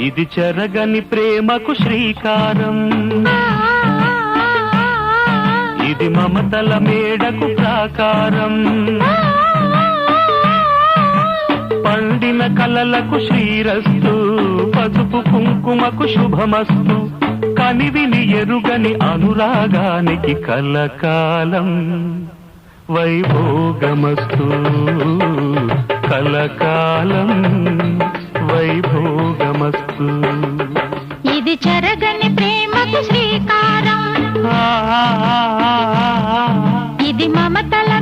ఇది చెరగని ప్రేమకు శ్రీకారం, ఇది మమతల మేడకు ప్రాకారం, పండిన కలలకు శ్రీరస్తు, పసుపు కుంకుమకు శుభమస్తు, కనివిని ఎరుగని అనురాగానికి కలకాలం వైభోగమస్తు, కలకాలం వైభోగమస్తు. ఇది చెరగని ప్రేమకు శ్రీకారం, ఇది మమతల